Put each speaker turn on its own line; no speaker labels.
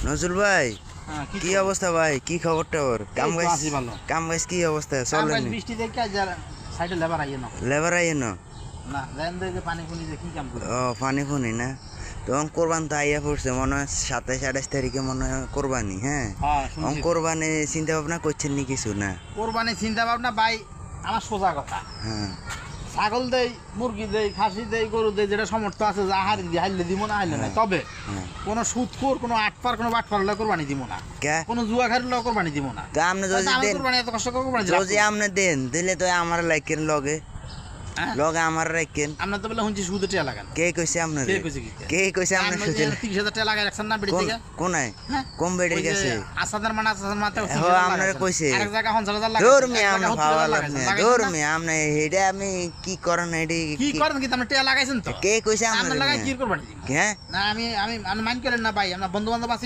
নজরুল ভাই,
হ্যাঁ,
কি অবস্থা ভাই? কি খবর টবর? কাম
এই তো
গাছ
আছি ভালো।
কাম গাছ কি অবস্থা
আমরা
চলেন?
বৃষ্টি দেখে যার সাইডে লেবার আইয়ে না
লেবার আইয়ে ন?
না দেন দেখে পানি পুনি দিয়ে কি কাম করি
ও ফানি ফুনি না? তখন কোরবান তো আইয়া পড়ছে মনে হয় 27-28 তারিখে মনে হয় কোরবানি। হ্যাঁ,
হ্যাঁ
তখন
শুনছি
কোরবানি চিন্তা ভাবনা করছেন নি কিছু না?
কোরবানি চিন্তা ভাবনা ভাই আমার সোজা কথা
হ্যাঁ,
ছাগল দেই মুরগি দেই খাসি দেই গরু দেই যেটা সমর্থ আছে যা হারি দিয়ে হাইলে দিব না হাইলে নাই তবে
হ্যাঁ।
কোনো সুদখোর কোনো আটপার কোনো বাটপার হলে কোরবানি দিব না
কে?
কোনো জুয়া খারি হলে কোরবানি দিব না
তো আপনি যদি
আমি
দেন,
কোরবানি এত কষ্ট করে কোরবানি দিলাম
যদি আপনি দেন দিলে তো আমার লাইকেন লগে
হ্যাঁ?
লগে আমার রাখেন।
আপনার তো বলে শুনছি সুদে টিয়া লাগান
কে কইছে আপনার?
কে কইছে কি
কে কইছে আপনার?
আপনি যে 30,000 টাকা লাগাই রাখছেন না বেড়ি থেকে
কোনায়?
হ্যাঁ?
কোন বেড়ির
ওই যে
কাছে?
আসাদের মানে আসাদের মাথায়
হ্যাঁ, আপনারা কইছে।
আরেক জায়গা 50,000
দূর
লাগাইছেন,
মে
এক
আমরা
জায়গা
ভাবা
70,000
লাগবে।
লাগাইছেন,
দূর
লাগাইছেন
মে
না?
আপনি এটা আমি কি করেন এডি?
কি করেন কিন্তু আপনি টিয়া লাগাইছেন তো
কে কইছে
আপনার
আপনার?
লাগাই কি কোরবানি দিব
হ্যাঁ,
না আমি আমি আমি মাইন্ড করেন না ভাই আমরা বন্ধু বান্ধব আছি